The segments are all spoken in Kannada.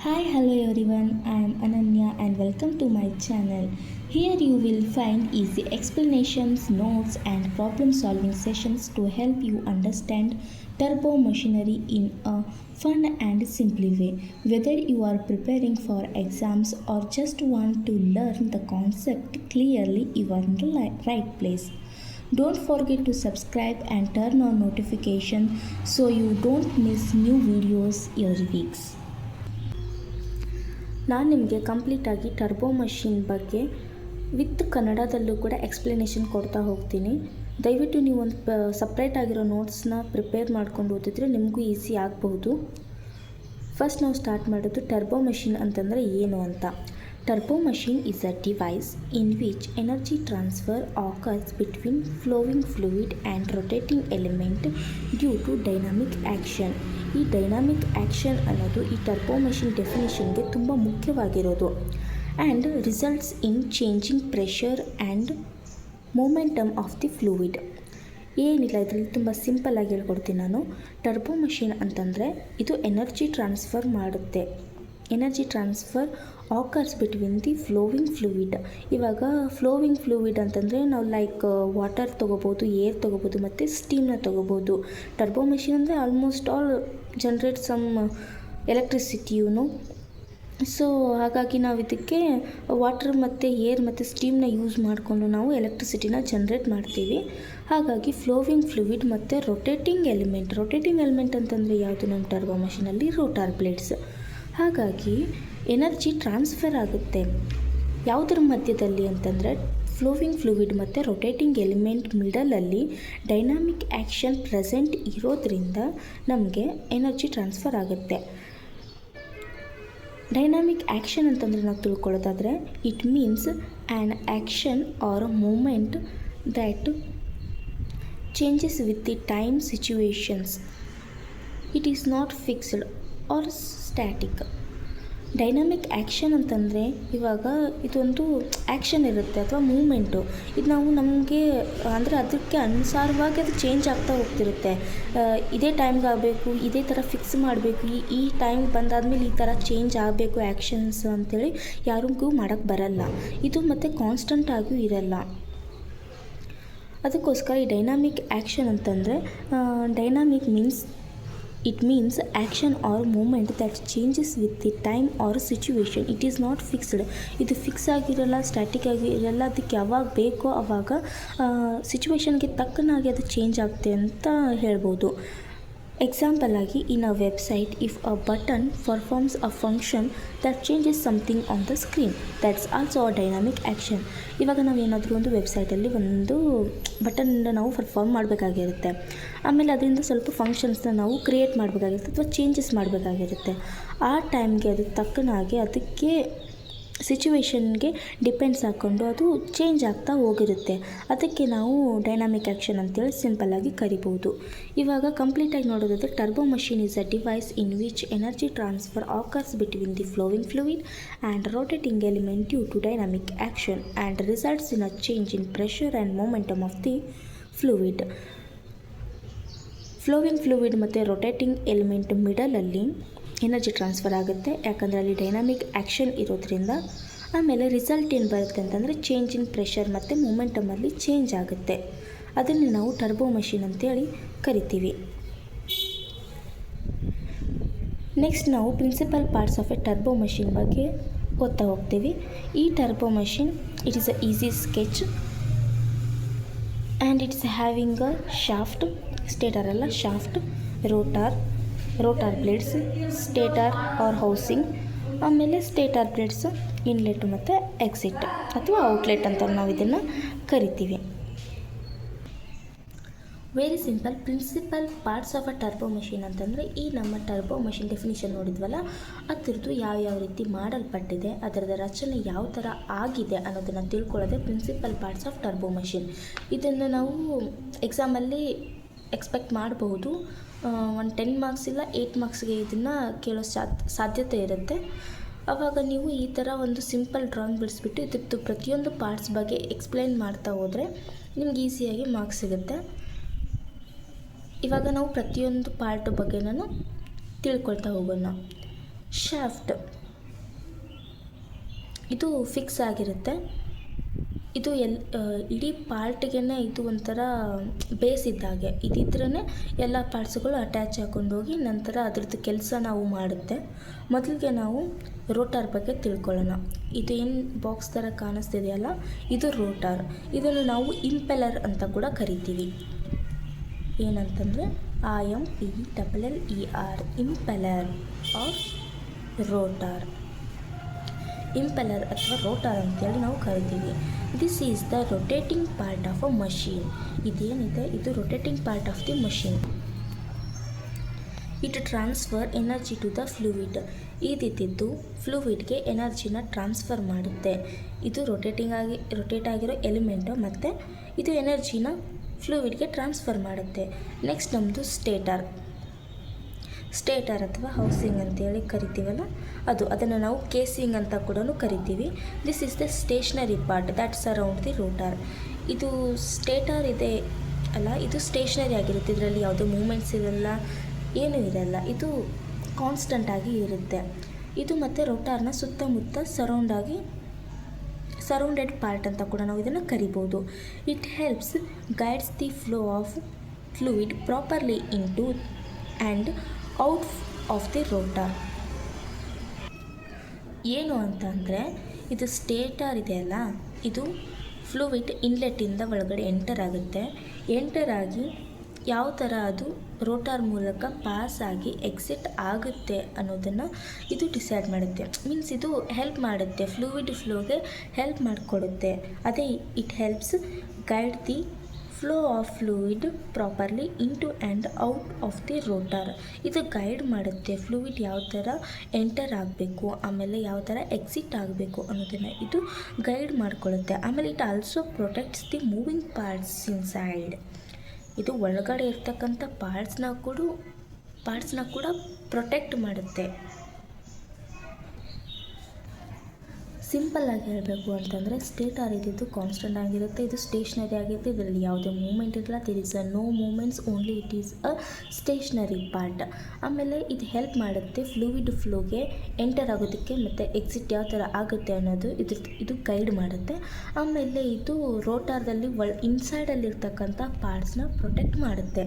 Hi, hello everyone. I am Ananya and welcome to my channel. Here you will find easy explanations, notes, and problem solving sessions to help you understand turbo machinery in a fun and simple way. Whether you are preparing for exams or just want to learn the concept clearly, you are in the right place. Don't forget to subscribe and turn on notifications so you don't miss new videos every week. ನಾನು ನಿಮಗೆ ಕಂಪ್ಲೀಟಾಗಿ ಟರ್ಬೋ ಮಷಿನ್ ಬಗ್ಗೆ ವಿತ್ ಕನ್ನಡದಲ್ಲೂ ಕೂಡ ಎಕ್ಸ್ಪ್ಲನೇಷನ್ ಕೊಡ್ತಾ ಹೋಗ್ತೀನಿ. ದಯವಿಟ್ಟು ನೀವು ಒಂದು ಸಪ್ರೇಟ್ ಆಗಿರೋ ನೋಟ್ಸ್ನ ಪ್ರಿಪೇರ್ ಮಾಡ್ಕೊಂಡು ಓದಿದ್ರೆ ನಿಮಗೂ ಈಸಿ ಆಗಬಹುದು. ಫಸ್ಟ್ ನಾವು ಸ್ಟಾರ್ಟ್ ಮಾಡೋದು ಟರ್ಬೋ ಮಷಿನ್ ಅಂತಂದರೆ ಏನು ಅಂತ. Turbo machine is a device in which energy transfer occurs between flowing fluid and rotating element due to dynamic action. ಈ ಡೈನಾಮಿಕ್ ಆ್ಯಕ್ಷನ್ ಅನ್ನೋದು ಈ ಟರ್ಬೋ ಮಷಿನ್ ಡೆಫಿನಿಷನ್ಗೆ ತುಂಬ ಮುಖ್ಯವಾಗಿರೋದು and results in changing pressure and momentum of the fluid. ಏನಿಲ್ಲ, ಇದರಲ್ಲಿ ತುಂಬ ಸಿಂಪಲ್ಲಾಗಿ ಹೇಳ್ಕೊಡ್ತೀನಿ ನಾನು. ಟರ್ಬೋ ಮಷಿನ್ ಅಂತಂದರೆ ಇದು ಎನರ್ಜಿ ಟ್ರಾನ್ಸ್ಫರ್ ಮಾಡುತ್ತೆ. Energy transfer occurs between the flowing fluid. ಇವಾಗ ಫ್ಲೋವಿಂಗ್ ಫ್ಲೂಯಿಡ್ ಅಂತಂದರೆ ನಾವು ಲೈಕ್ ವಾಟರ್ ತೊಗೋಬೋದು, ಏರ್ ತೊಗೋಬೋದು ಮತ್ತು ಸ್ಟೀಮ್ನ ತೊಗೋಬೋದು. ಟರ್ಬೋ ಮೆಷಿನ್ ಅಂದರೆ ಆಲ್ಮೋಸ್ಟ್ ಆಲ್ ಜನ್ರೇಟ್ ಸಮ್ ಎಲೆಕ್ಟ್ರಿಸಿಟಿಯೂ. ಸೊ ಹಾಗಾಗಿ ನಾವು ಇದಕ್ಕೆ ವಾಟರ್ ಮತ್ತು ಏರ್ ಮತ್ತು ಸ್ಟೀಮ್ನ ಯೂಸ್ ಮಾಡಿಕೊಂಡು ನಾವು ಎಲೆಕ್ಟ್ರಿಸಿಟಿನ ಜನ್ರೇಟ್ ಮಾಡ್ತೀವಿ. ಹಾಗಾಗಿ ಫ್ಲೋವಿಂಗ್ ಫ್ಲೂಯಿಡ್ ಮತ್ತು ರೊಟೇಟಿಂಗ್ ಎಲಿಮೆಂಟ್ ಅಂತಂದರೆ ಯಾವುದು ನಮ್ಮ ಟರ್ಬೋ ಮಷಿನಲ್ಲಿ? Rotor blades. ಹಾಗಾಗಿ ಎನರ್ಜಿ ಟ್ರಾನ್ಸ್ಫರ್ ಆಗುತ್ತೆ. ಯಾವುದರ ಮಧ್ಯದಲ್ಲಿ ಅಂತಂದರೆ ಫ್ಲೋವಿಂಗ್ ಫ್ಲೂಯಿಡ್ ಮತ್ತು ರೊಟೇಟಿಂಗ್ ಎಲಿಮೆಂಟ್ ಮಿಡಲಲ್ಲಿ ಡೈನಾಮಿಕ್ ಆ್ಯಕ್ಷನ್ ಪ್ರೆಸೆಂಟ್ ಇರೋದ್ರಿಂದ ನಮಗೆ ಎನರ್ಜಿ ಟ್ರಾನ್ಸ್ಫರ್ ಆಗುತ್ತೆ. ಡೈನಾಮಿಕ್ ಆ್ಯಕ್ಷನ್ ಅಂತಂದರೆ ನಾವು ತಿಳ್ಕೊಳ್ಳೋದಾದರೆ it means an action or moment that changes with the time situations. It is not fixed or static. Dynamic action ಅಂತಂದರೆ ಇವಾಗ ಇದೊಂದು ಆ್ಯಕ್ಷನ್ ಇರುತ್ತೆ ಅಥವಾ ಮೂಮೆಂಟು. ಇದು ನಾವು ನಮಗೆ ಅಂದರೆ ಅದಕ್ಕೆ ಅನುಸಾರವಾಗಿ ಅದು ಚೇಂಜ್ ಆಗ್ತಾ ಹೋಗ್ತಿರುತ್ತೆ. ಇದೇ ಟೈಮ್ಗೆ ಆಗಬೇಕು, ಇದೇ ಥರ ಫಿಕ್ಸ್ ಮಾಡಬೇಕು, ಈ ಟೈಮ್ ಬಂದಾದಮೇಲೆ ಈ ಥರ ಚೇಂಜ್ ಆಗಬೇಕು ಆ್ಯಕ್ಷನ್ಸ್ ಅಂಥೇಳಿ ಯಾರಿಗೂ ಮಾಡೋಕ್ಕೆ ಬರಲ್ಲ. ಇದು ಮತ್ತು ಕಾನ್ಸ್ಟಂಟ್ ಆಗೂ ಇರಲ್ಲ. ಅದಕ್ಕೋಸ್ಕರ ಈ ಡೈನಾಮಿಕ್ ಆ್ಯಕ್ಷನ್ ಅಂತಂದರೆ dynamic it means action or moment that changes with the time or situation. It is not fixed. ಇದು ಫಿಕ್ಸ್ ಆಗಿರಲ್ಲ, ಸ್ಟ್ಯಾಟಿಕ್ ಆಗಿರಲ್ಲ. ಅದಕ್ಕೆ ಯಾವಾಗ ಬೇಕೋ ಆವಾಗ ಸಿಚುವೇಶನ್ಗೆ ತಕ್ಕನಾಗಿ ಅದು ಚೇಂಜ್ ಆಗುತ್ತೆ ಅಂತ ಹೇಳ್ಬೋದು. ಎಕ್ಸಾಂಪಲ್ ಆಗಿ in a website, if a button performs a function that changes something on the screen, that's also a dynamic action. ಇವಾಗ ನಾವು ಏನಾದರೂ ಒಂದು ವೆಬ್ಸೈಟಲ್ಲಿ ಒಂದು ಬಟನ್ನ ನಾವು ಪರ್ಫಾರ್ಮ್ ಮಾಡಬೇಕಾಗಿರುತ್ತೆ. ಆಮೇಲೆ ಅದರಿಂದ ಸ್ವಲ್ಪ ಫಂಕ್ಷನ್ಸ್ನ ನಾವು ಕ್ರಿಯೇಟ್ ಮಾಡಬೇಕಾಗಿರುತ್ತೆ ಅಥವಾ ಚೇಂಜಸ್ ಮಾಡಬೇಕಾಗಿರುತ್ತೆ. ಆ ಟೈಮ್ಗೆ ಅದಕ್ಕೆ ತಕ್ಕನಾಗಿ ಅದಕ್ಕೆ ಸಿಚುವೇಶನ್ಗೆ ಡಿಪೆಂಡ್ಸ್ ಹಾಕ್ಕೊಂಡು ಅದು ಚೇಂಜ್ ಆಗ್ತಾ ಹೋಗಿರುತ್ತೆ. ಅದಕ್ಕೆ ನಾವು ಡೈನಾಮಿಕ್ ಆ್ಯಕ್ಷನ್ ಅಂತೇಳಿ ಸಿಂಪಲ್ಲಾಗಿ ಕರಿಬೋದು. ಇವಾಗ ಕಂಪ್ಲೀಟಾಗಿ ನೋಡೋದಾದರೆ turbo machine is a device in which energy transfer occurs between the flowing fluid and rotating element due to dynamic action and results in a change in pressure and momentum of the fluid. Flowing fluid ಮತ್ತು ರೊಟೇಟಿಂಗ್ ಎಲಿಮೆಂಟ್ ಮಿಡಲಲ್ಲಿ ಎನರ್ಜಿ ಟ್ರಾನ್ಸ್ಫರ್ ಆಗುತ್ತೆ, ಯಾಕಂದರೆ ಅಲ್ಲಿ ಡೈನಾಮಿಕ್ ಆ್ಯಕ್ಷನ್ ಇರೋದ್ರಿಂದ. ಆಮೇಲೆ ರಿಸಲ್ಟ್ ಏನು ಬರುತ್ತೆ ಅಂತಂದರೆ ಚೇಂಜ್ ಇನ್ ಪ್ರೆಷರ್ ಮತ್ತು ಮೊಮೆಂಟಮಲ್ಲಿ ಚೇಂಜ್ ಆಗುತ್ತೆ. ಅದನ್ನು ನಾವು ಟರ್ಬೋ ಮಷಿನ್ ಅಂತೇಳಿ ಕರಿತೀವಿ. ನೆಕ್ಸ್ಟ್ ನಾವು principal parts of a turbo machine ಬಗ್ಗೆ ಓದ್ತಾ ಹೋಗ್ತೀವಿ. ಈ turbo machine it is a easy sketch and it's having a shaft, stator ಅಲ್ಲ shaft, rotor blades, stator or housing, ಆಮೇಲೆ ಸ್ಟೇಟರ್ ಬ್ಲೇಡ್ಸ್ ಇನ್ಲೆಟ್ ಮತ್ತು ಎಕ್ಸಿಟ್ ಅಥವಾ ಔಟ್ಲೆಟ್ ಅಂತ ನಾವು ಇದನ್ನು ಕರಿತೀವಿ. Very simple. Principal parts of a turbo machine ಅಂತಂದರೆ ಈ ನಮ್ಮ ಟರ್ಬೋ ಮಷಿನ್ ಡೆಫಿನಿಷನ್ ನೋಡಿದ್ವಲ್ಲ, ಅದರದ್ದು ಯಾವ ರೀತಿ ಮಾಡಲ್ಪಟ್ಟಿದೆ, ಅದರದ ರಚನೆ ಯಾವ ಥರ ಆಗಿದೆ ಅನ್ನೋದನ್ನು ತಿಳ್ಕೊಳ್ಳೋದೆ principal parts of turbo machine. ಇದನ್ನು ನಾವು ಎಕ್ಸಾಮಲ್ಲಿ ಎಕ್ಸ್ಪೆಕ್ಟ್ ಮಾಡಬಹುದು. ಒಂದು 10 ಮಾರ್ಕ್ಸ್ ಇಲ್ಲ 8 ಮಾರ್ಕ್ಸ್ಗೆ ಇದನ್ನು ಕೇಳೋ ಸಾಧ್ಯತೆ ಇರುತ್ತೆ. ಆವಾಗ ನೀವು ಈ ಥರ ಒಂದು ಸಿಂಪಲ್ ಡ್ರಾಯಿಂಗ್ ಬಿಡಿಸ್ಬಿಟ್ಟು ಇದ್ರದ್ದು ಪ್ರತಿಯೊಂದು ಪಾರ್ಟ್ಸ್ ಬಗ್ಗೆ ಎಕ್ಸ್ಪ್ಲೈನ್ ಮಾಡ್ತಾ ಹೋದರೆ ನಿಮ್ಗೆ ಈಸಿಯಾಗಿ ಮಾರ್ಕ್ಸ್ ಸಿಗುತ್ತೆ. ಇವಾಗ ನಾವು ಪ್ರತಿಯೊಂದು ಪಾರ್ಟ್ ಬಗ್ಗೆ ನಾನು ತಿಳ್ಕೊಳ್ತಾ ಹೋಗೋಣ. ಶಾಫ್ಟ್ ಇದು ಫಿಕ್ಸ್ ಆಗಿರುತ್ತೆ. ಇದು ಇಡೀ ಪಾರ್ಟಿಗೆ ಇದು ಒಂಥರ ಬೇಸ್ ಇದ್ದಾಗೆ, ಇದಿದ್ರೇ ಎಲ್ಲ ಪಾರ್ಟ್ಸ್ಗಳು ಅಟ್ಯಾಚ್ ಹಾಕೊಂಡೋಗಿ ನಂತರ ಅದ್ರದ್ದು ಕೆಲಸ ನಾವು ಮಾಡುತ್ತೆ. ಮೊದಲಿಗೆ ನಾವು ರೋಟಾರ್ ಬಗ್ಗೆ ತಿಳ್ಕೊಳ್ಳೋಣ. ಇದು ಏನು ಬಾಕ್ಸ್ ಥರ ಕಾಣಿಸ್ತಿದೆಯಲ್ಲ, ಇದು ರೋಟಾರ್. ಇದನ್ನು ನಾವು ಇಂಪೆಲ್ಲರ್ ಅಂತ ಕೂಡ ಕರಿತೀವಿ. ಏನಂತಂದರೆ IMPELLER, impeller of rotor. Impeller ಅಥವಾ ರೋಟಾರ್ ಅಂತೇಳಿ ನಾವು ಕರಿತೀವಿ. This is the rotating part of a machine. ಇದೇನಿದೆ ಇದು rotating part of the machine. It transfer energy to the fluid. ಇದಿದ್ದು ಫ್ಲೂಯಿಡ್ಗೆ ಎನರ್ಜಿನ ಟ್ರಾನ್ಸ್ಫರ್ ಮಾಡುತ್ತೆ. ಇದು ರೊಟೇಟ್ ಆಗಿರೋ ಎಲಿಮೆಂಟು ಮತ್ತು ಇದು ಎನರ್ಜಿನ ಫ್ಲೂಯಿಡ್ಗೆ ಟ್ರಾನ್ಸ್ಫರ್ ಮಾಡುತ್ತೆ. ನೆಕ್ಸ್ಟ್ ನಮ್ಮದು ಸ್ಟೇಟರ್ ಅಥವಾ ಹೌಸಿಂಗ್ ಅಂತೇಳಿ ಕರಿತೀವಲ್ಲ, ಅದನ್ನು ನಾವು ಕೇಸಿಂಗ್ ಅಂತ ಕೂಡ ಕರಿತೀವಿ. This is the stationary part that surround the rotor. ಇದು ಸ್ಟೇಟರ್ ಇದೆ ಅಲ್ಲ, ಇದು ಸ್ಟೇಷನರಿ ಆಗಿರುತ್ತೆ. ಇದರಲ್ಲಿ ಯಾವುದೇ ಮೂಮೆಂಟ್ಸ್ ಇರಲ್ಲ, ಏನೂ ಇರಲ್ಲ. ಇದು ಕಾನ್ಸ್ಟೆಂಟಾಗಿ ಇರುತ್ತೆ. ಇದು ಮತ್ತು ರೋಟಾರ್ನ ಸುತ್ತಮುತ್ತ ಸರೌಂಡೆಡ್ ಪಾರ್ಟ್ ಅಂತ ಕೂಡ ನಾವು ಇದನ್ನು ಕರಿಬೋದು. It helps guides the flow of fluid properly into and out of the rotor. ಏನು ಅಂತ ಅಂದರೆ, ಇದು ಸ್ಟೇಟರ್ ಇದೆಯಲ್ಲ, ಇದು ಫ್ಲೂಯಿಡ್ ಇನ್ಲೆಟ್ಟಿಂದ ಒಳಗಡೆ ಎಂಟರ್ ಆಗುತ್ತೆ. ಎಂಟರ್ ಆಗಿ ಯಾವ ಥರ ಅದು ರೋಟಾರ್ ಮೂಲಕ ಪಾಸ್ ಆಗಿ ಎಕ್ಸಿಟ್ ಆಗುತ್ತೆ ಅನ್ನೋದನ್ನು ಇದು ಡಿಸೈಡ್ ಮಾಡುತ್ತೆ. ಮೀನ್ಸ್ ಇದು ಹೆಲ್ಪ್ ಮಾಡುತ್ತೆ, ಫ್ಲೂಯಿಡ್ ಫ್ಲೋಗೆ ಹೆಲ್ಪ್ ಮಾಡಿಕೊಡುತ್ತೆ. ಅದೇ it helps guide the flow of fluid properly into and out of the rotor. ಇದು ಗೈಡ್ ಮಾಡುತ್ತೆ ಫ್ಲೂಯಿಡ್ ಯಾವ ಥರ ಎಂಟರ್ ಆಗಬೇಕು, ಆಮೇಲೆ ಯಾವ ಥರ ಎಕ್ಸಿಟ್ ಆಗಬೇಕು ಅನ್ನೋದನ್ನು ಇದು ಗೈಡ್ ಮಾಡಿಕೊಳ್ಳುತ್ತೆ. ಆಮೇಲೆ it also protects the moving parts inside. ಇದು ಒಳಗಡೆ ಇರ್ತಕ್ಕಂಥ ಪಾರ್ಟ್ಸ್ನ ಕೂಡ ಪ್ರೊಟೆಕ್ಟ್ ಮಾಡುತ್ತೆ. ಸಿಂಪಲ್ಲಾಗಿ ಹೇಳಬೇಕು ಅಂತಂದರೆ, ಸ್ಟೇಟರ್ ಇದ್ದಿದ್ದು ಕಾನ್ಸ್ಟೆಂಟ್ ಆಗಿರುತ್ತೆ, ಇದು ಸ್ಟೇಷನರಿ ಆಗಿರುತ್ತೆ. ಇದರಲ್ಲಿ ಯಾವುದೇ ಮೂಮೆಂಟ್ ಇರಲ್ಲ. There is no moments, only it is a stationary part. ಆಮೇಲೆ ಇದು ಹೆಲ್ಪ್ ಮಾಡುತ್ತೆ ಫ್ಲೂಯಿಡ್ ಫ್ಲೋಗೆ ಎಂಟರ್ ಆಗೋದಕ್ಕೆ ಮತ್ತು ಎಕ್ಸಿಟ್ ಯಾವ ಥರ ಆಗುತ್ತೆ ಅನ್ನೋದು ಇದು ಗೈಡ್ ಮಾಡುತ್ತೆ. ಆಮೇಲೆ ಇದು ರೋಟಾರ್ದಲ್ಲಿ ಇನ್ಸೈಡಲ್ಲಿರ್ತಕ್ಕಂಥ ಪಾರ್ಟ್ಸ್ನ ಪ್ರೊಟೆಕ್ಟ್ ಮಾಡುತ್ತೆ.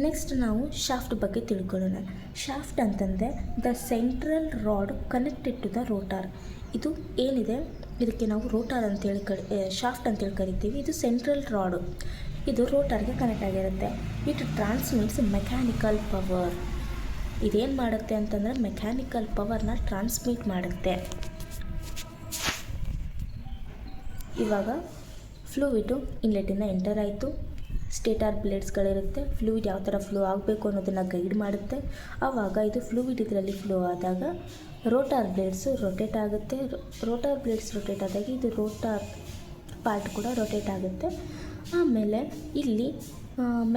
ನೆಕ್ಸ್ಟ್ ನಾವು ಶಾಫ್ಟ್ ಬಗ್ಗೆ ತಿಳ್ಕೊಳ್ಳೋಣ. ಶಾಫ್ಟ್ ಅಂತಂದರೆ the central rod connected to the rotor. ಇದು ಏನಿದೆ ಇದಕ್ಕೆ ನಾವು ರೋಟಾರ್ ಅಂತೇಳಿ ಶಾಫ್ಟ್ ಅಂತೇಳಿ ಕರಿತೀವಿ. ಇದು ಸೆಂಟ್ರಲ್ ರಾಡು, ಇದು ರೋಟಾರ್ಗೆ ಕನೆಕ್ಟ್ ಆಗಿರುತ್ತೆ. It transmits mechanical power. ಇದೇನು ಮಾಡುತ್ತೆ ಅಂತಂದರೆ ಮೆಕ್ಯಾನಿಕಲ್ ಪವರ್ನ ಟ್ರಾನ್ಸ್ಮಿಟ್ ಮಾಡುತ್ತೆ. ಇವಾಗ ಫ್ಲೂಯಿಡು ಇನ್ಲೆಟಿಂದ ಎಂಟರ್ ಆಯಿತು. ಸ್ಟೇಟರ್ ಬ್ಲೇಡ್ಸ್ಗಳಿರುತ್ತೆ. ಫ್ಲೂಯಿಡ್ ಯಾವ ಥರ ಫ್ಲೋ ಆಗಬೇಕು ಅನ್ನೋದನ್ನು ಗೈಡ್ ಮಾಡುತ್ತೆ. ಆವಾಗ ಇದು ಫ್ಲೂಯಿಡ್ ಇದರಲ್ಲಿ ಫ್ಲೋ ಆದಾಗ ರೋಟಾರ್ ಬ್ಲೇಡ್ಸು ರೊಟೇಟ್ ಆಗುತ್ತೆ. ರೋಟಾರ್ ಬ್ಲೇಡ್ಸ್ ರೊಟೇಟ್ ಆದಾಗ ಇದು ರೋಟಾರ್ ಪಾರ್ಟ್ ಕೂಡ ರೊಟೇಟ್ ಆಗುತ್ತೆ. ಆಮೇಲೆ ಇಲ್ಲಿ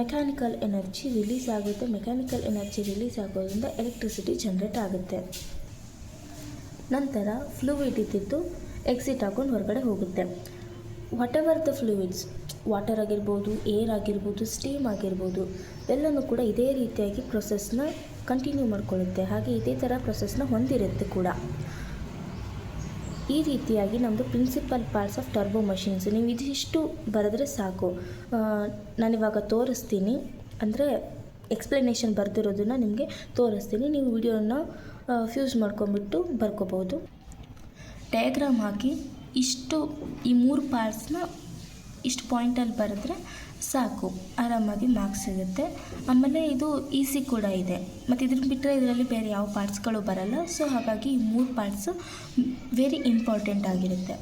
ಮೆಕ್ಯಾನಿಕಲ್ ಎನರ್ಜಿ ರಿಲೀಸ್ ಆಗುತ್ತೆ. ಮೆಕ್ಯಾನಿಕಲ್ ಎನರ್ಜಿ ರಿಲೀಸ್ ಆಗೋದ್ರಿಂದ ಎಲೆಕ್ಟ್ರಿಸಿಟಿ ಜನ್ರೇಟ್ ಆಗುತ್ತೆ. ನಂತರ ಫ್ಲೂಯಿಡ್ ಇದ್ದಿದ್ದು ಎಕ್ಸಿಟ್ ಹಾಕೊಂಡು ಹೊರಗಡೆ ಹೋಗುತ್ತೆ. What ever the fluids, water ಆಗಿರ್ಬೋದು, ಏರ್ ಆಗಿರ್ಬೋದು, ಸ್ಟೀಮ್ ಆಗಿರ್ಬೋದು, ಎಲ್ಲನೂ ಕೂಡ ಇದೇ ರೀತಿಯಾಗಿ ಪ್ರೊಸೆಸ್ನ ಕಂಟಿನ್ಯೂ ಮಾಡಿಕೊಳ್ಳುತ್ತೆ. ಹಾಗೆ ಇದೇ ಥರ ಪ್ರೊಸೆಸ್ನ ಹೊಂದಿರುತ್ತೆ ಕೂಡ. ಈ ರೀತಿಯಾಗಿ ನಮ್ಮದು principal parts of turbo machines. ನೀವು ಇದಿಷ್ಟು ಬರೆದ್ರೆ ಸಾಕು. ನಾನಿವಾಗ ತೋರಿಸ್ತೀನಿ, ಅಂದರೆ ಎಕ್ಸ್ಪ್ಲನೇಷನ್ ಬರೆದಿರೋದನ್ನು ನಿಮಗೆ ತೋರಿಸ್ತೀನಿ. ನೀವು ವಿಡಿಯೋನ ಫ್ಯೂಸ್ ಮಾಡ್ಕೊಂಬಿಟ್ಟು ಬರ್ಕೋಬೋದು. ಡಯಾಗ್ರಾಮ್ ಹಾಕಿ ಈ 3 ಪಾರ್ಟ್ಸ್ನ ಇಷ್ಟು ಪಾಯಿಂಟಲ್ಲಿ ಬರೆದ್ರೆ ಸಾಕು, ಆರಾಮಾಗಿ ಮಾರ್ಕ್ಸ್ ಸಿಗುತ್ತೆ. ಆಮೇಲೆ ಇದು ಈಸಿ ಕೂಡ ಇದೆ. ಮತ್ತು ಇದನ್ನು ಬಿಟ್ಟರೆ ಇದರಲ್ಲಿ ಬೇರೆ ಯಾವ ಪಾರ್ಟ್ಸ್ಗಳು ಬರಲ್ಲ. ಸೊ ಹಾಗಾಗಿ ಈ 3 ಪಾರ್ಟ್ಸು ವೆರಿ ಇಂಪಾರ್ಟೆಂಟ್ ಆಗಿರುತ್ತೆ.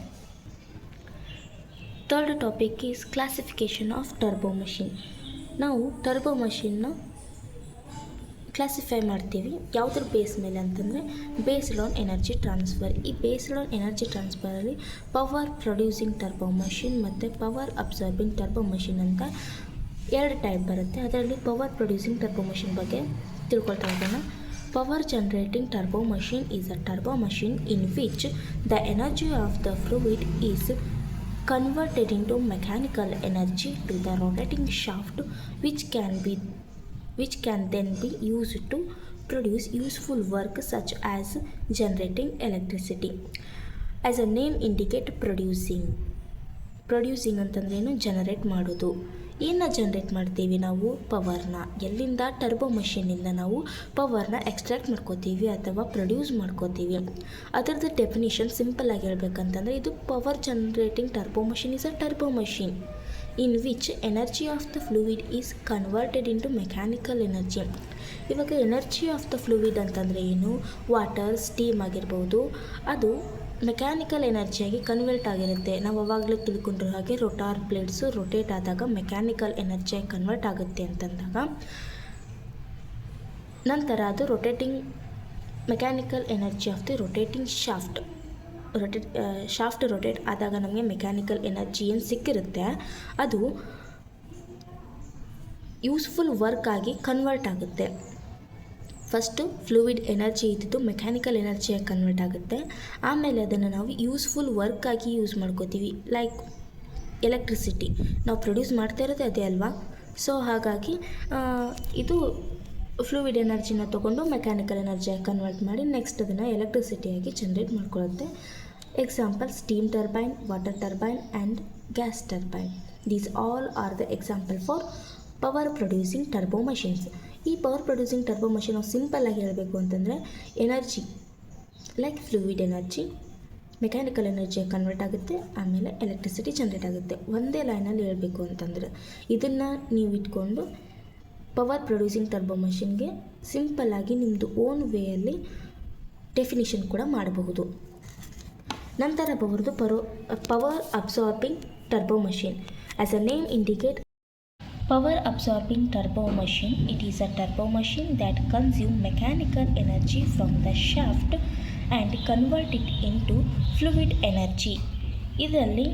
Third topic is classification of turbo machine. ನಾವು ಟರ್ಬೋ ಮಷಿನ್ನ ಕ್ಲಾಸಿಫೈ ಮಾಡ್ತೀವಿ ಯಾವುದ್ರ ಬೇಸ್ ಮೇಲೆ ಅಂತಂದರೆ ಬೇಸ್ಡ್ ಆನ್ ಎನರ್ಜಿ ಟ್ರಾನ್ಸ್ಫರ್. ಈ ಬೇಸ್ಡ್ ಆನ್ ಎನರ್ಜಿ ಟ್ರಾನ್ಸ್ಫರಲ್ಲಿ ಪವರ್ ಪ್ರೊಡ್ಯೂಸಿಂಗ್ ಟರ್ಬೋ ಮಷಿನ್ ಮತ್ತು ಪವರ್ ಅಬ್ಸಾರ್ಬಿಂಗ್ ಟರ್ಬೋ ಮಷಿನ್ ಅಂತ 2 ಟೈಪ್ ಬರುತ್ತೆ. ಅದರಲ್ಲಿ ಪವರ್ ಪ್ರೊಡ್ಯೂಸಿಂಗ್ ಟರ್ಬೋ ಮಷಿನ್ ಬಗ್ಗೆ ತಿಳ್ಕೊಳ್ತಾ ಇದ್ದಾನೆ. Power generating turbo machine is a turbo machine in which the energy of the fluid is converted into mechanical energy to the rotating shaft which can then be used to produce useful work such as generating electricity. As a name indicate producing ಅಂತಂದ್ರೆ ಏನು? ಜನರೇಟ್ ಮಾಡೋದು. ಏನು ಜನರೇಟ್ ಮಾಡ್ತೀವಿ ನಾವು? ಪವರ್ನ. ಎಲ್ಲಿಂದ? ಟರ್ಬೋ ಮಷೀನಿಂದ ನಾವು ಪವರ್ನ ಎಕ್ಸ್ಟ್ರಾಕ್ಟ್ ಮಾಡ್ಕೋತೀವಿ ಅಥವಾ ಪ್ರೊಡ್ಯೂಸ್ ಮಾಡ್ಕೋತೀವಿ. ಅದರದ್ದು ಡೆಫಿನಿಷನ್ ಸಿಂಪಲ್ ಆಗಿ ಹೇಳ್ಬೇಕಂತಂದರೆ, ಇದು power generating turbo machine is a turbo machine in which energy of the fluid is converted into mechanical energy. ಇವಾಗ ಎನರ್ಜಿ ಆಫ್ ದ ಫ್ಲೂಯಿಡ್ ಅಂತಂದರೆ ಏನು? ವಾಟರ್, ಸ್ಟೀಮ್ ಆಗಿರ್ಬೋದು, ಅದು ಮೆಕ್ಯಾನಿಕಲ್ ಎನರ್ಜಿಯಾಗಿ ಕನ್ವರ್ಟ್ ಆಗಿರುತ್ತೆ. ನಾವು ಅವಾಗಲೇ ತಿಳ್ಕೊಂಡಿರೋ ಹಾಗೆ ರೋಟಾರ್ ಬ್ಲೇಡ್ಸು ರೊಟೇಟ್ ಆದಾಗ ಮೆಕ್ಯಾನಿಕಲ್ ಎನರ್ಜಿಯಾಗಿ ಕನ್ವರ್ಟ್ ಆಗುತ್ತೆ ಅಂತಂದಾಗ, ನಂತರ ಅದು mechanical energy of the rotating shaft rotate ಆದಾಗ ನಮಗೆ ಮೆಕ್ಯಾನಿಕಲ್ ಎನರ್ಜಿ ಏನು ಸಿಕ್ಕಿರುತ್ತೆ ಅದು ಯೂಸ್ಫುಲ್ ವರ್ಕ್ ಆಗಿ ಕನ್ವರ್ಟ್ ಆಗುತ್ತೆ. ಫಸ್ಟು ಫ್ಲೂಯಿಡ್ ಎನರ್ಜಿ ಇದ್ದಿದ್ದು ಮೆಕ್ಯಾನಿಕಲ್ ಎನರ್ಜಿಯಾಗಿ ಕನ್ವರ್ಟ್ ಆಗುತ್ತೆ. ಆಮೇಲೆ ಅದನ್ನು ನಾವು ಯೂಸ್ಫುಲ್ ವರ್ಕಾಗಿ ಯೂಸ್ ಮಾಡ್ಕೋತೀವಿ. ಲೈಕ್ ಎಲೆಕ್ಟ್ರಿಸಿಟಿ ನಾವು ಪ್ರೊಡ್ಯೂಸ್ ಮಾಡ್ತಾ ಇರೋದೇ ಅದೇ ಅಲ್ವಾ. ಸೊ ಹಾಗಾಗಿ ಇದು ಫ್ಲೂಯಿಡ್ ಎನರ್ಜಿನ ತೊಗೊಂಡು ಮೆಕ್ಯಾನಿಕಲ್ ಎನರ್ಜಿಯಾಗಿ ಕನ್ವರ್ಟ್ ಮಾಡಿ ನೆಕ್ಸ್ಟ್ ಅದನ್ನು ಎಲೆಕ್ಟ್ರಿಸಿಟಿಯಾಗಿ ಜನ್ರೇಟ್ ಮಾಡ್ಕೊಳ್ಳುತ್ತೆ. Example steam turbine, water turbine and gas turbine. These all are the example for power producing turbo machines. ಈ ಪವರ್ ಪ್ರೊಡ್ಯೂಸಿಂಗ್ ಟರ್ಬೋ ಮಷೀನ್ ನಾವು ಸಿಂಪಲ್ಲಾಗಿ ಹೇಳಬೇಕು ಅಂತಂದರೆ, energy like fluid energy mechanical ಎನರ್ಜಿಯಾಗಿ ಕನ್ವರ್ಟ್ ಆಗುತ್ತೆ, ಆಮೇಲೆ ಎಲೆಕ್ಟ್ರಿಸಿಟಿ ಜನ್ರೇಟ್ ಆಗುತ್ತೆ. ಒಂದೇ ಲೈನಲ್ಲಿ ಹೇಳಬೇಕು ಅಂತಂದರೆ ಇದನ್ನು ನೀವು ಇಟ್ಕೊಂಡು ಪವರ್ ಪ್ರೊಡ್ಯೂಸಿಂಗ್ ಟರ್ಬೋ ಮಷೀನ್ಗೆ ಸಿಂಪಲ್ಲಾಗಿ ನಿಮ್ಮದು ಓನ್ ವೇಯಲ್ಲಿ ಡೆಫಿನಿಷನ್ ಕೂಡ ಮಾಡಬಹುದು. ನಂತರ ಬರೋದು power absorbing turbo machine. As a name indicate power absorbing turbo machine, it is a turbo machine that consume mechanical energy from the shaft and convert it into fluid energy. ಇದರಲ್ಲಿ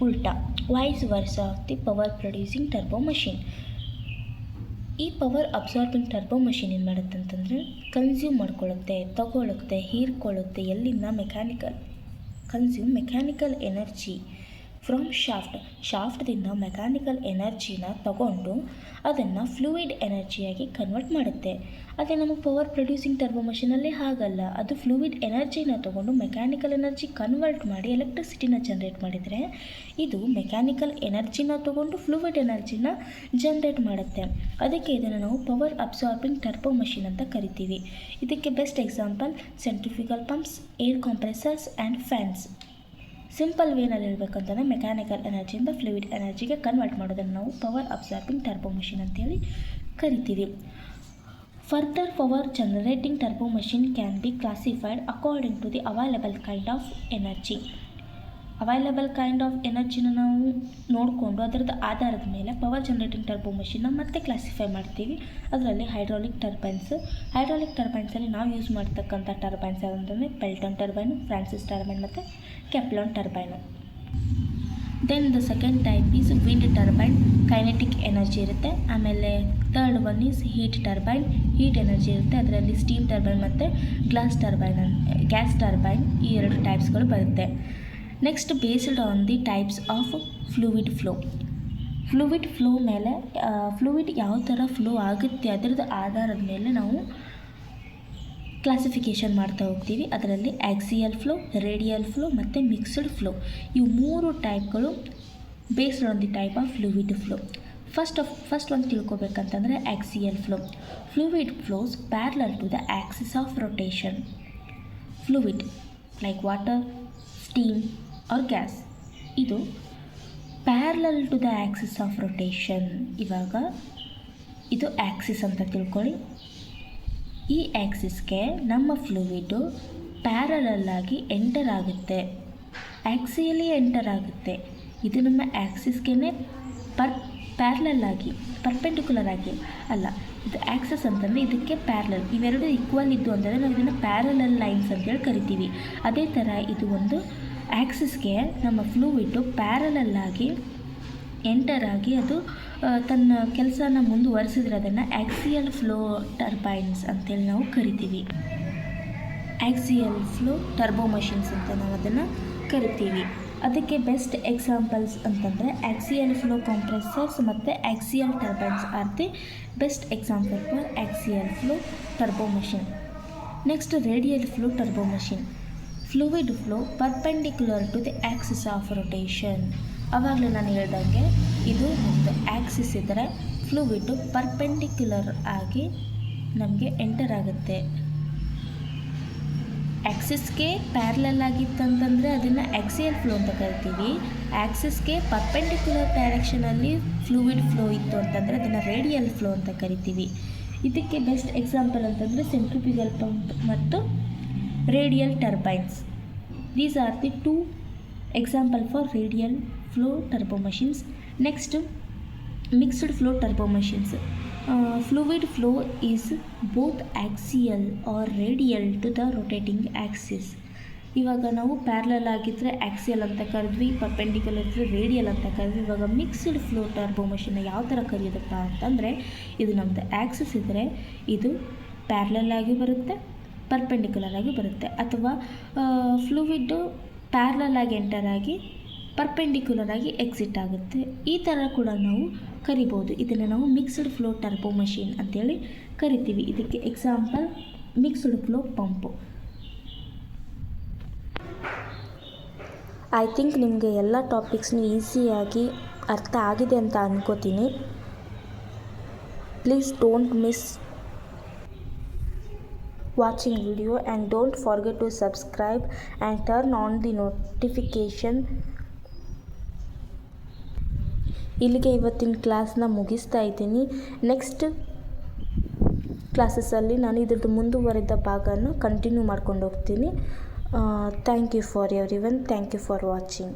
ಉಲ್ಟಾ ವೈಸ್ ವರ್ಸ of the power producing turbo machine. ಈ ಪವರ್ ಅಬ್ಸಾರ್ಬಿಂಗ್ ಟರ್ಬೋ ಮಷೀನ್ ಏನು ಮಾಡುತ್ತೆ ಅಂತಂದರೆ, ಕನ್ಸ್ಯೂಮ್ ಮಾಡ್ಕೊಳ್ಳುತ್ತೆ, ತಗೊಳ್ಳುತ್ತೆ, ಹೀರ್ಕೊಳ್ಳುತ್ತೆ. ಎಲ್ಲಿಂದ? ಮೆಕ್ಯಾನಿಕಲ್ ಎನರ್ಜಿ ಫ್ರಮ್ ಶಾಫ್ಟ್ದಿಂದ ಮೆಕ್ಯಾನಿಕಲ್ ಎನರ್ಜಿನ ತಗೊಂಡು ಅದನ್ನು ಫ್ಲೂಯಿಡ್ ಎನರ್ಜಿಯಾಗಿ ಕನ್ವರ್ಟ್ ಮಾಡುತ್ತೆ. ಅದೇ ನಮಗೆ ಪವರ್ ಪ್ರೊಡ್ಯೂಸಿಂಗ್ ಟರ್ಬೋ ಮಷೀನಲ್ಲಿ ಹಾಗಲ್ಲ. ಅದು ಫ್ಲೂಯಿಡ್ ಎನರ್ಜಿನ ತಗೊಂಡು ಮೆಕ್ಯಾನಿಕಲ್ ಎನರ್ಜಿ ಕನ್ವರ್ಟ್ ಮಾಡಿ ಎಲೆಕ್ಟ್ರಿಸಿಟಿನ ಜನ್ರೇಟ್ ಮಾಡಿದರೆ, ಇದು ಮೆಕ್ಯಾನಿಕಲ್ ಎನರ್ಜಿನ ತಗೊಂಡು ಫ್ಲೂಯಿಡ್ ಎನರ್ಜಿನ ಜನ್ರೇಟ್ ಮಾಡುತ್ತೆ. ಅದಕ್ಕೆ ಇದನ್ನು ನಾವು ಪವರ್ ಅಬ್ಸಾರ್ಬಿಂಗ್ ಟರ್ಬೋ ಮಷೀನ್ ಅಂತ ಕರಿತೀವಿ. ಇದಕ್ಕೆ best example centrifugal pumps, air compressors and fans. Simple ವೇನಲ್ಲಿ ಹೇಳ್ಬೇಕಂತಂದರೆ ಮೆಕ್ಯಾನಿಕಲ್ ಎನರ್ಜಿಯಿಂದ ಫ್ಲೂಯಿಡ್ ಎನರ್ಜಿಗೆ ಕನ್ವರ್ಟ್ ಮಾಡೋದನ್ನು ನಾವು ಪವರ್ ಅಬ್ಸಾರ್ಬಿಂಗ್ ಟರ್ಬೋ ಮಷೀನ್ ಅಂತೇಳಿ ಕರಿತೀವಿ. Further power generating turbo machine can be classified according to the available kind of energy. Available kind of ಎನರ್ಜಿನ ನಾವು ನೋಡಿಕೊಂಡು ಅದರದ್ದು ಆಧಾರದ ಮೇಲೆ ಪವರ್ ಜನರೇಟಿಂಗ್ ಟರ್ಬೋ ಮಷೀನ್ನ ಮತ್ತೆ ಕ್ಲಾಸಿಫೈ ಮಾಡ್ತೀವಿ. ಅದರಲ್ಲಿ ಹೈಡ್ರಾಲಿಕ್ ಟರ್ಬೈನ್ಸಲ್ಲಿ ನಾವು ಯೂಸ್ ಮಾಡ್ತಕ್ಕಂಥ ಟರ್ಬೈನ್ಸ್ ಯಾವುದಂತಂದರೆ ಪೆಲ್ಟನ್ ಟರ್ಬೈನು, ಫ್ರಾನ್ಸಿಸ್ ಟರ್ಬೈನ್ ಮತ್ತು Kaplan turbine. Then the second type is wind turbine, kinetic energy ಇರುತ್ತೆ. ಆಮೇಲೆ third one is heat turbine, heat energy ಇರುತ್ತೆ. ಅದರಲ್ಲಿ ಸ್ಟೀಮ್ ಟರ್ಬೈನ್ ಮತ್ತು ಗ್ಯಾಸ್ ಟರ್ಬೈನ್ ಈ ಎರಡು ಟೈಪ್ಸ್ಗಳು ಬರುತ್ತೆ. Next based on the types of fluid flow ಮೇಲೆ ಫ್ಲೂಯಿಡ್ ಯಾವ ಥರ ಫ್ಲೋ ಆಗುತ್ತೆ ಅದರದ್ದು ಆಧಾರದ ಮೇಲೆ ನಾವು ಕ್ಲಾಸಿಫಿಕೇಷನ್ ಮಾಡ್ತಾ ಹೋಗ್ತೀವಿ. ಅದರಲ್ಲಿ ಆಕ್ಸಿಯಲ್ ಫ್ಲೋ, ರೇಡಿಯಲ್ ಫ್ಲೋ ಮತ್ತು ಮಿಕ್ಸ್ಡ್ ಫ್ಲೋ, ಇವು ಮೂರು ಟೈಪ್ಗಳು based on the type of fluid flow. First ಒಂದು ತಿಳ್ಕೊಬೇಕಂತಂದರೆ axial flow. Fluid flows parallel to the axis of rotation. Fluid like water, steam or gas, ಇದು parallel to the axis of rotation. ಇವಾಗ ಇದು ಆಕ್ಸಿಸ್ ಅಂತ ತಿಳ್ಕೊಳ್ಳಿ. ಈ ಆಕ್ಸಿಸ್ಗೆ ನಮ್ಮ ಫ್ಲೂಯಿಡು ಪ್ಯಾರಲಲ್ಲಾಗಿ ಎಂಟರ್ ಆಗುತ್ತೆ, ಆಕ್ಸಿಯಲಿ ಎಂಟರ್ ಆಗುತ್ತೆ. ಇದು ನಮ್ಮ ಆಕ್ಸಿಸ್ಗೆ ಪ್ಯಾರಲಲ್ಲಾಗಿ, ಪರ್ಪೆಂಡಿಕ್ಯುಲರ್ ಆಗಿ ಅಲ್ಲ. ಇದು ಆಕ್ಸಿಸ್ ಅಂತಂದರೆ ಇದಕ್ಕೆ ಪ್ಯಾರಲಲ್, ಇವೆರಡು ಈಕ್ವಲ್ ಇದ್ದು ಅಂತಂದರೆ ನಾವು ಇದನ್ನು ಪ್ಯಾರಲಲ್ ಲೈನ್ಸ್ ಅಂತೇಳಿ ಕರಿತೀವಿ. ಅದೇ ಥರ ಇದು ಒಂದು ಆಕ್ಸಿಸ್ಗೆ ನಮ್ಮ ಫ್ಲೂಯಿಡು ಪ್ಯಾರಲಲ್ಲಾಗಿ ಎಂಟರ್ ಆಗಿ ಅದು ತನ್ನ ಕೆಲಸನ ಮುಂದುವರಿಸಿದ್ರೆ ಅದನ್ನು ಆಕ್ಸಿಯಲ್ ಫ್ಲೋ ಟರ್ಬೈನ್ಸ್ ಅಂತೇಳಿ ನಾವು ಕರಿತೀವಿ. ಆಕ್ಸಿಯಲ್ ಫ್ಲೋ ಟರ್ಬೋ ಮಷೀನ್ಸ್ ಅಂತ ನಾವು ಅದನ್ನು ಕರಿತೀವಿ. ಅದಕ್ಕೆ ಬೆಸ್ಟ್ ಎಕ್ಸಾಂಪಲ್ಸ್ ಅಂತಂದರೆ ಆಕ್ಸಿಯಲ್ ಫ್ಲೋ ಕಂಪ್ರೆಸರ್ಸ್ ಮತ್ತು axial turbines are the best example for axial flow turbo machine. Next radial flow turbo machine. Fluid flow perpendicular to the axis of rotation. ಆವಾಗಲೇ ನಾನು ಹೇಳ್ದಂಗೆ ಇದು ಒಂದು ಆಕ್ಸಿಸ್ ಇದ್ದರೆ ಫ್ಲೂಯಿಡ್ ಪರ್ಪೆಂಡಿಕ್ಯುಲರ್ ಆಗಿ ನಮಗೆ ಎಂಟರ್ ಆಗುತ್ತೆ. ಆಕ್ಸಿಸ್ಗೆ ಪ್ಯಾರಲಲ್ ಆಗಿತ್ತಂತಂದರೆ ಅದನ್ನು ಆಕ್ಸಿಯಲ್ ಫ್ಲೋ ಅಂತ ಕರಿತೀವಿ. ಆಕ್ಸಿಸ್ಗೆ ಪರ್ಪೆಂಡಿಕ್ಯುಲರ್ ಡೈರೆಕ್ಷನಲ್ಲಿ ಫ್ಲೂಯಿಡ್ ಫ್ಲೋ ಇತ್ತು ಅಂತಂದರೆ ಅದನ್ನು ರೇಡಿಯಲ್ ಫ್ಲೋ ಅಂತ ಕರಿತೀವಿ. ಇದಕ್ಕೆ ಬೆಸ್ಟ್ ಎಕ್ಸಾಂಪಲ್ ಅಂತಂದರೆ ಸೆಂಟ್ರಿಫ್ಯೂಗಲ್ ಪಂಪ್ ಮತ್ತು radial turbines. These are the 2 example for radial flow turbo machines. Next mixed flow turbo machines. Fluid flow is both axial or radial to the rotating axis. ಇವಾಗ ನಾವು ಪ್ಯಾರಲಲ್ ಆಗಿದ್ದರೆ ಆಕ್ಸಿಯಲ್ ಅಂತ ಕರೆದ್ವಿ, ಪರ್ಪೆಂಡಿಕ್ಯುಲರ್ ಇದ್ದರೆ ರೇಡಿಯಲ್ ಅಂತ ಕರೆದ್ವಿ. ಇವಾಗ ಮಿಕ್ಸ್ಡ್ ಫ್ಲೋ ಟರ್ಬೋ ಮಷಿನ್ನ ಯಾವ ಥರ ಕರೆಯೋದಪ್ಪ ಅಂತಂದರೆ, ಇದು ನಮ್ಮದು ಆಕ್ಸಿಸ್ ಇದ್ದರೆ ಇದು ಪ್ಯಾರಲಲ್ ಆಗಿ ಬರುತ್ತೆ, ಪರ್ಪೆಂಡಿಕ್ಯುಲರ್ ಆಗಿ ಬರುತ್ತೆ. ಅಥವಾ ಫ್ಲೂಯಿಡ್ಡು ಪ್ಯಾರಲಲ್ ಆಗಿ ಎಂಟರ್ ಆಗಿ ಪರ್ಪೆಂಡಿಕ್ಯುಲರ್ ಆಗಿ ಎಕ್ಸಿಟ್ ಆಗುತ್ತೆ. ಈ ಥರ ಕೂಡ ನಾವು ಕರಿಬೋದು. ಇದನ್ನು ನಾವು ಮಿಕ್ಸ್ಡ್ ಫ್ಲೋ ಟರ್ಬೋ ಮಷಿನ್ ಅಂತೇಳಿ ಕರಿತೀವಿ. ಇದಕ್ಕೆ example mixed flow pump. I think ನಿಮಗೆ ಎಲ್ಲ ಟಾಪಿಕ್ಸ್ನು ಈಸಿಯಾಗಿ ಅರ್ಥ ಆಗಿದೆ ಅಂತ ಅನ್ಕೋತೀನಿ. Please don't miss watching video and don't forget to subscribe and turn on the notification. ಇಲ್ಲಿಗೆ ಇವತ್ತಿನ ಕ್ಲಾಸ್ನ ಮುಗಿಸ್ತಾ ಇದ್ದೀನಿ. ನೆಕ್ಸ್ಟ್ ಕ್ಲಾಸಸ್ಸಲ್ಲಿ ನಾನು ಇದ್ರದ್ದು ಮುಂದುವರಿದ ಭಾಗನ ಕಂಟಿನ್ಯೂ ಮಾಡ್ಕೊಂಡು ಹೋಗ್ತೀನಿ. Thank you for everyone. Thank you for watching.